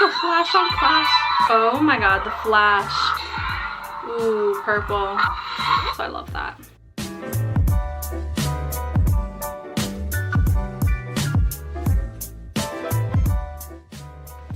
the flash on flash. Oh my god, the flash. Ooh, purple. So I love that.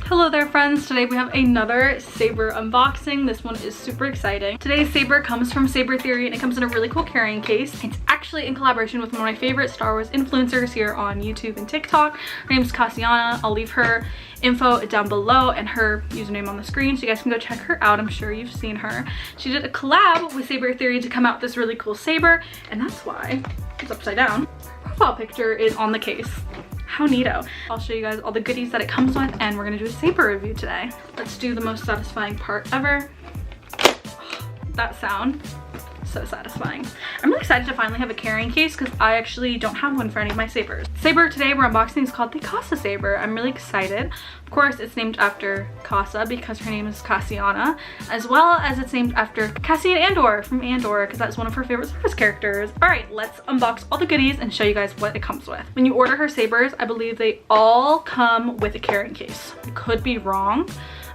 Hello there friends, today we have another Saber unboxing. This one is super exciting. Today's Saber comes from Saber Theory and it comes in a really cool carrying case. It's actually in collaboration with one of my favorite Star Wars influencers here on YouTube and TikTok. Her name is Kassa. I'll leave her info down below and her username on the screen so you guys can go check her out. I'm sure you've seen her. She did a collab with Saber Theory to come out with this really cool Saber, and that's why it's upside down. Her profile picture is on the case. How neato. I'll show you guys all the goodies that it comes with and we're gonna do a Saber review today. Let's do the most satisfying part ever. That sound, so satisfying. I'm really excited to finally have a carrying case because I actually don't have one for any of my Sabers. Saber today we're unboxing is called the Kassa Saber. I'm really excited. Of course, it's named after Kassa because her name is Kassa, as well as it's named after Cassian Andor from Andor because that's one of her favorite Star Wars characters. All right, let's unbox all the goodies and show you guys what it comes with. When you order her Sabers, I believe they all come with a carrying case. I could be wrong.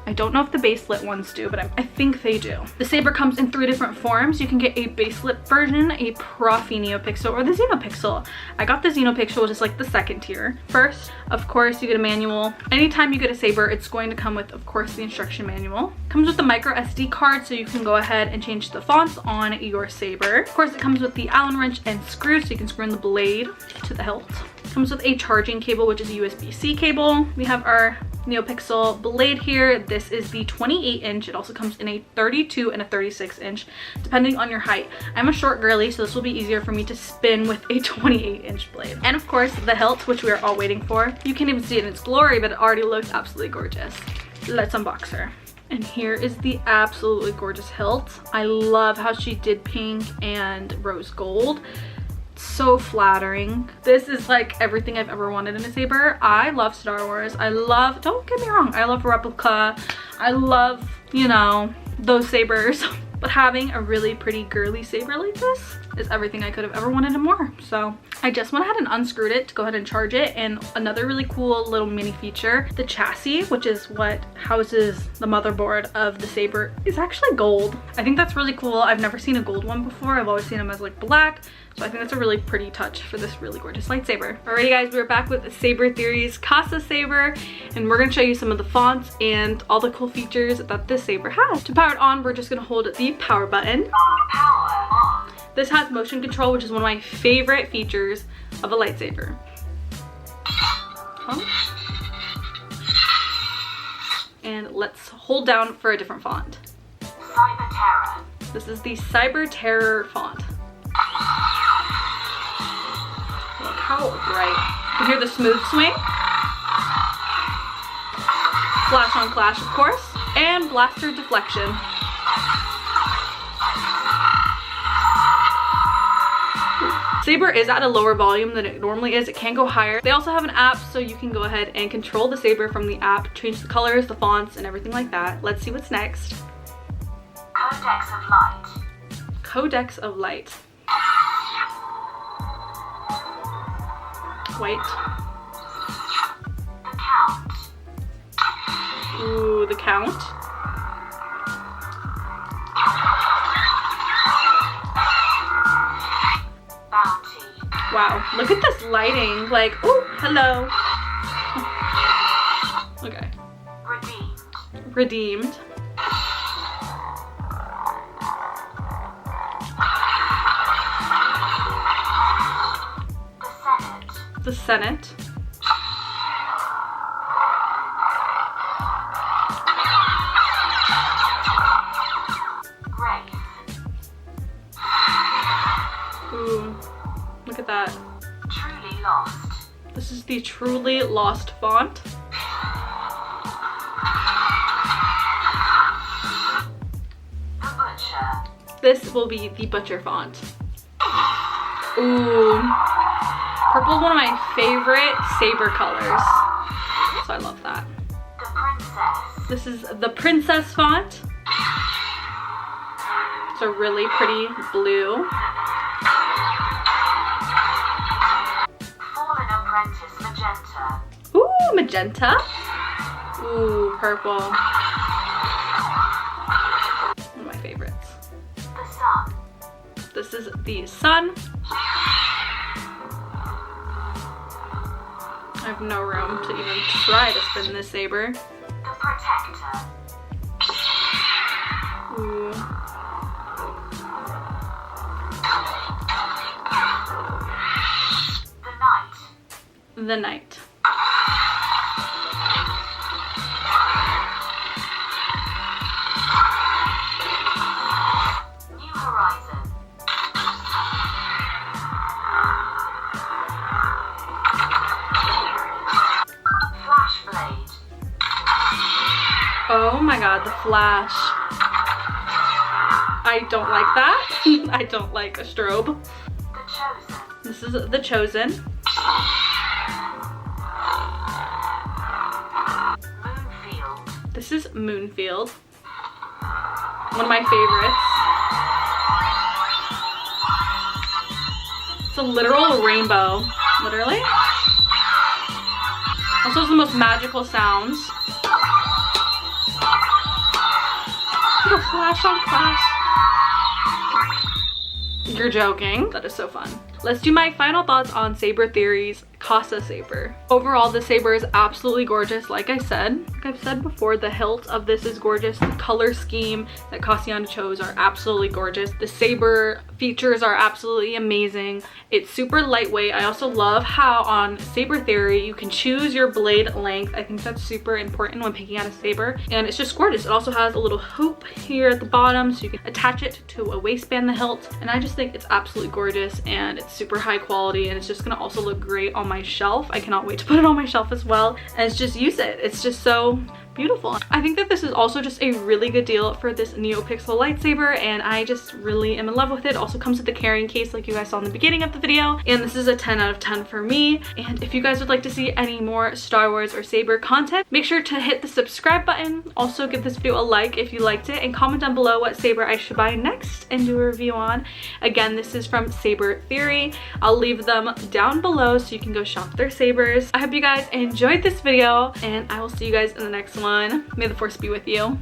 I don't know if the baselit ones do, but I think they do. The Saber comes in 3 different forms. You can get a baselit version, a Profi neopixel, or the xenopixel. I got the xenopixel, which is like the second tier. First, of course, you get a manual. Anytime you get a Saber, it's going to come with, of course, the instruction manual. Comes with the micro SD card, so you can go ahead and change the fonts on your Saber. Of course, it comes with the Allen wrench and screw, so you can screw in the blade to the hilt. Comes with a charging cable, which is a USB-C cable. We have our neopixel blade here. This is the 28 inch. It also comes in a 32 and a 36 inch, depending on your height. I'm a short girly, so this will be easier for me to spin with a 28 inch blade. And of course, the hilt, which we are all waiting for. You can't even see it in its glory, but it already looks absolutely gorgeous. Let's unbox her. And here is the absolutely gorgeous hilt. I love how she did pink and rose gold. So flattering. This is like everything I've ever wanted in a Saber. I love Star Wars. I love, don't get me wrong, I love replica. I love, you know, those Sabers. But having a really pretty girly Saber like this is everything I could have ever wanted and more. So I just went ahead and unscrewed it to go ahead and charge it. And another really cool little mini feature, the chassis, which is what houses the motherboard of the Saber, is actually gold. I think that's really cool. I've never seen a gold one before. I've always seen them as like black. So I think that's a really pretty touch for this really gorgeous lightsaber. Alrighty guys, we're back with Saber Theory's Kassa Saber, and we're gonna show you some of the fonts and all the cool features that this Saber has. To power it on, we're just gonna hold the power button. Power on. This has motion control, which is one of my favorite features of a lightsaber. And let's hold down for a different font. Saber Terror. This is the Saber Terror font. Look how bright. You can hear the smooth swing. Flash on flash, of course. And blaster deflection. Saber is at a lower volume than it normally is. It can go higher. They also have an app, so you can go ahead and control the Saber from the app, change the colors, the fonts, and everything like that. Let's see what's next. Codex of Light. Codex of Light. White. The Count. Ooh, the Count. Bounty. Wow, look at this lighting. Like, ooh, hello. Okay. Redeemed. Redeemed. The Senate. Grace. Ooh, look at that. Truly Lost. This is the Truly Lost font. The Butcher. This will be the Butcher font. Ooh. Purple is one of my favorite Saber colors, so I love that. The Princess. This is the Princess font. It's a really pretty blue. Fallen Apprentice magenta. Ooh, magenta. Ooh, purple. One of my favorites. The sun. This is the sun. I have no room to even try to spin this saber. The protector. Ooh. The knight. The knight. New horizon. Flash blade. Oh my god, the flash. I don't like that. I don't like a strobe. The chosen. This is the chosen. Moonfield. This is Moonfield. One of my favorites. It's a literal rainbow. Literally. Also has the most magical sounds. The flash on flash. You're joking. That is so fun. Let's do my final thoughts on Saber Theory's Kassa Saber. Overall, the saber is absolutely gorgeous. Like I've said before, the hilt of this is gorgeous. The color scheme that Cassiana chose are absolutely gorgeous. The saber features are absolutely amazing. It's super lightweight. I also love how on Saber Theory you can choose your blade length. I think that's super important when picking out a saber, and it's just gorgeous. It also has a little hoop here at the bottom so you can attach it to a waistband, the hilt, and I just think it's absolutely gorgeous, and it's super high quality, and it's just gonna also look great on my shelf. I cannot wait to put it on my shelf as well and just use it. It's just so beautiful. I think that this is also just a really good deal for this neopixel lightsaber, and I just really am in love with it. Also comes with the carrying case like you guys saw in the beginning of the video, and this is a 10 out of 10 for me. And if you guys would like to see any more Star Wars or Saber content, make sure to hit the subscribe button. Also give this video a like if you liked it, and comment down below what saber I should buy next and do a review on. Again, this is from Saber Theory. I'll leave them down below so you can go shop their sabers. I hope you guys enjoyed this video, and I will see you guys in the next one. May the force be with you.